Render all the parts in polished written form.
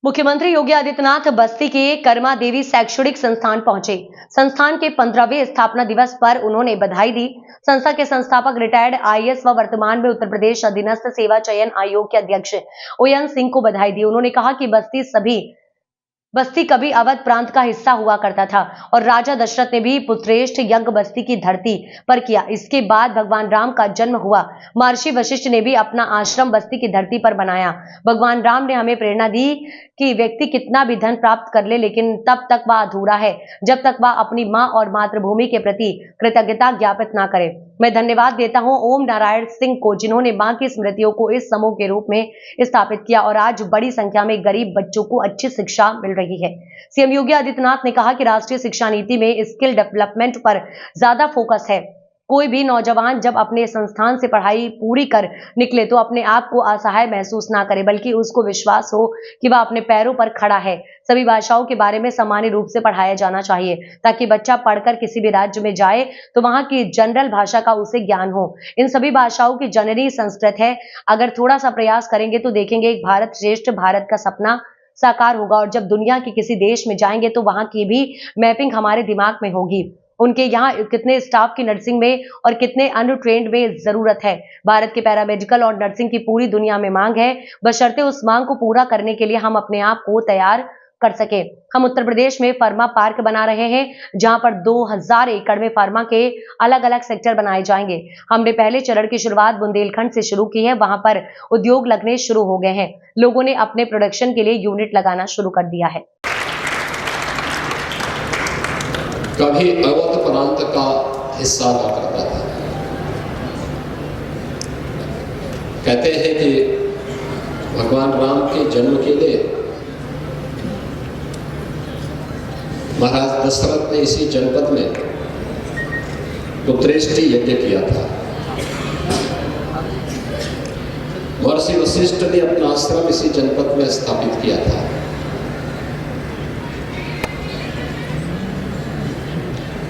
मुख्यमंत्री योगी आदित्यनाथ बस्ती के कर्मा देवी शैक्षणिक संस्थान पहुंचे। संस्थान के 15वें स्थापना दिवस पर उन्होंने बधाई दी। संस्था के संस्थापक रिटायर्ड आईएएस व वर्तमान में उत्तर प्रदेश अधीनस्थ सेवा चयन आयोग के अध्यक्ष ओयन सिंह को बधाई दी। उन्होंने कहा कि बस्ती कभी अवध प्रांत का हिस्सा हुआ करता था और राजा दशरथ ने भी पुत्रेष्ठ यज्ञ बस्ती की धरती पर किया। इसके बाद भगवान राम का जन्म हुआ। महर्षि वशिष्ठ ने भी अपना आश्रम बस्ती की धरती पर बनाया। भगवान राम ने हमें प्रेरणा दी कि व्यक्ति कितना भी धन प्राप्त कर ले, लेकिन तब तक वह अधूरा है जब तक वह अपनी मां और मातृभूमि के प्रति कृतज्ञता ज्ञापित ना करे। मैं धन्यवाद देता हूं ओम नारायण सिंह को, जिन्होंने मां की स्मृतियों को इस समूह के रूप में स्थापित किया और आज बड़ी संख्या में गरीब बच्चों को अच्छी शिक्षा मिल रही है। सीएम योगी आदित्यनाथ ने कहा कि राष्ट्रीय शिक्षा नीति में स्किल डेवलपमेंट पर ज्यादा फोकस है। कोई भी नौजवान जब अपने संस्थान से पढ़ाई पूरी कर निकले तो अपने आप को असहाय महसूस ना करे, बल्कि उसको विश्वास हो कि वह अपने पैरों पर खड़ा है। सभी भाषाओं के बारे में सामान्य रूप से पढ़ाया जाना चाहिए ताकि बच्चा पढ़कर किसी भी राज्य में जाए तो वहां की जनरल भाषा का उसे ज्ञान हो। इन सभी भाषाओं की जननी संस्कृत है। अगर थोड़ा सा प्रयास करेंगे तो देखेंगे एक भारत श्रेष्ठ भारत का सपना साकार होगा और जब दुनिया के किसी देश में जाएंगे तो वहां की भी मैपिंग हमारे दिमाग में होगी। उनके यहाँ कितने स्टाफ की नर्सिंग में और कितने अनट्रेन्ड में जरूरत है। भारत के पैरामेडिकल और नर्सिंग की पूरी दुनिया में मांग है, बशर्ते उस मांग को पूरा करने के लिए हम अपने आप को तैयार कर सके। हम उत्तर प्रदेश में फार्मा पार्क बना रहे हैं, जहां पर 2000 एकड़ में फार्मा के अलग अलग सेक्टर बनाए जाएंगे। हमने पहले चरण की शुरुआत बुंदेलखंड से शुरू की है। वहां पर उद्योग लगने शुरू हो गए हैं। लोगों ने अपने प्रोडक्शन के लिए यूनिट लगाना शुरू कर दिया है। कभी अवध प्रांत का हिस्सा हुआ करता था। कहते हैं कि भगवान राम के जन्म के लिए महाराज दशरथ ने इसी जनपद में पुत्रेष्टि यज्ञ किया था। महर्षि वशिष्ठ ने अपना आश्रम इसी जनपद में स्थापित किया था।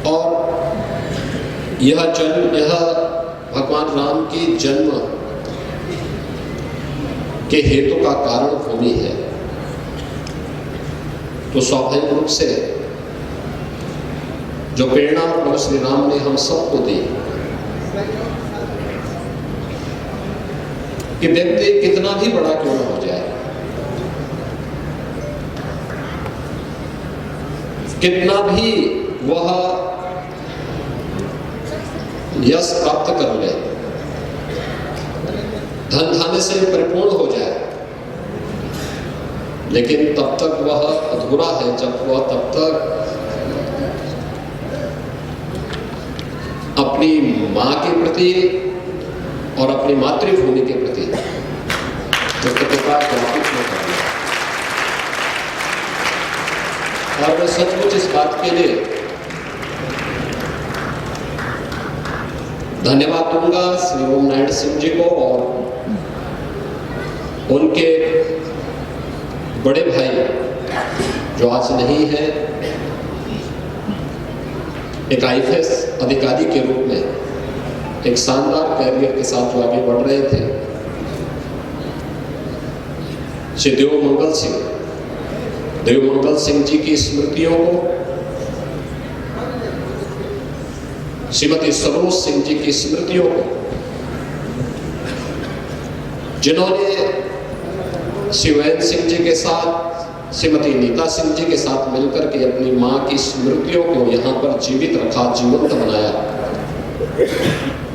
और यह भगवान राम के जन्म के हेतु का कारण भूमि है। तो स्वाभाविक रूप से जो प्रेरणा प्रभु श्री राम ने हम सबको दी कि व्यक्ति कितना भी बड़ा क्यों न हो जाए, कितना भी वह यश प्राप्त कर ले, धन धान्य से परिपूर्ण हो जाए, लेकिन तब तक वह अधूरा है जब वह तब तक अपनी मां के प्रति और अपनी मातृभूमि के प्रति कृतज्ञता ज्ञापित नहीं कर। और मैं सचमुच इस बात के लिए धन्यवाद दूंगा श्री ओम नारायण सिंह जी को और उनके बड़े भाई जो आज नहीं है, एक आईएएस अधिकारी के रूप में एक शानदार कैरियर के साथ जो आगे बढ़ रहे थे, श्री देवमंगल सिंह जी की स्मृतियों को, श्रीमती सरोज सिंह जी की स्मृतियों को, जिन्होंने शिवैन सिंह जी के साथ, श्रीमती नीता सिंह जी के साथ मिलकर के अपनी मां की स्मृतियों को यहाँ पर जीवित रखा, जीवंत बनाया।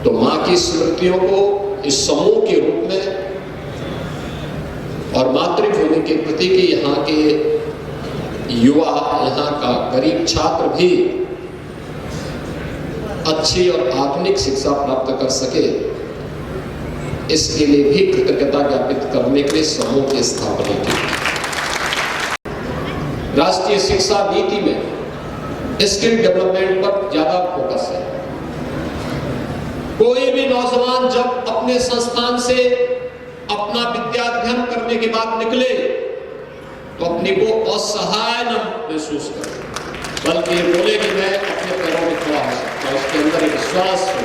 तो मां की स्मृतियों को इस समूह के रूप में और मातृभूमि के प्रति कि यहाँ के युवा, यहाँ का गरीब छात्र भी अच्छी और आधुनिक शिक्षा प्राप्त कर सके, इसके लिए भी कृतज्ञता ज्ञापित करने के लिए समूह की स्थापना की। राष्ट्रीय शिक्षा नीति में स्किल डेवलपमेंट पर ज्यादा फोकस है। कोई भी नौजवान जब अपने संस्थान से अपना विद्याध्ययन करने के बाद निकले तो अपने को असहाय न महसूस करे, बल्कि बोले कि मैं अपने पैरों में खड़ा हो सकता हूं, उसके अंदर एक विश्वास हो।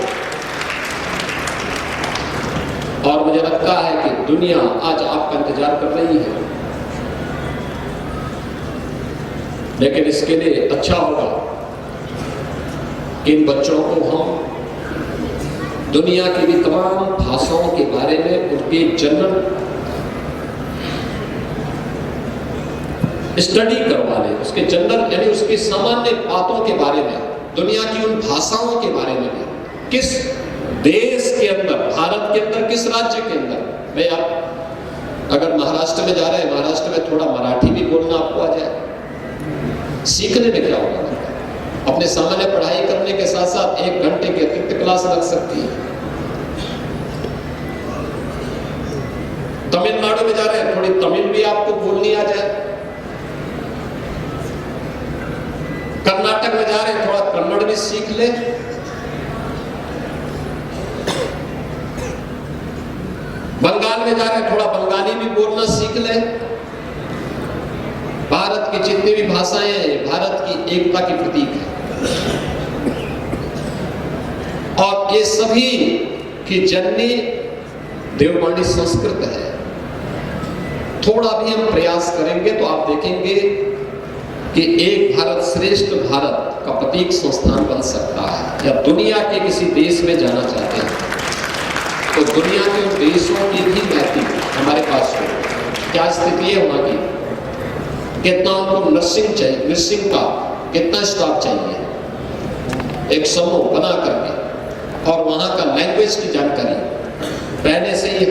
और मुझे लगता है कि दुनिया आज आपका इंतजार कर रही है। लेकिन इसके लिए अच्छा होगा कि इन बच्चों को हम दुनिया की भी तमाम भाषाओं के बारे में उनकी जनरल स्टडी करवा लें, उसके जनरल यानी उसकी सामान्य बातों के बारे में, दुनिया की उन भाषाओं के बारे में, किस देश के अंदर, भारत के अंदर, किस राज्य के अंदर। भाई आप अगर महाराष्ट्र में जा रहे हैं, महाराष्ट्र में थोड़ा मराठी भी बोलना आपको आ जाए, सीखने में क्या होगा। अपने सामान्य पढ़ाई करने के साथ साथ 1 घंटे की अतिरिक्त क्लास लग सकती है। तमिलनाडु में जा रहे हैं, थोड़ी तमिल भी आपको बोलनी आ जाए। कर्नाटक में जा रहे हैं, थोड़ा कन्नड़ भी सीख ले। बंगाल में जा रहे हैं, थोड़ा बंगाली भी बोलना सीख ले। भारत की जितनी भी भाषाएं हैं, भारत की एकता की प्रतीक है और ये सभी की जननी देववाणी संस्कृत है। थोड़ा भी हम प्रयास करेंगे तो आप देखेंगे कि एक भारत श्रेष्ठ भारत का प्रतीक संस्थान बन सकता है। या दुनिया के किसी देश में जाना चाहते हैं तो दुनिया के उन देशों की भी नैतिक हमारे पास हो, क्या स्थिति है वहां की, कितना उनको नर्सिंग चाहिए, नर्सिंग का कितना स्टाफ चाहिए, एक समूह बना करके और वहां का लैंग्वेज की जानकारी पहले से ही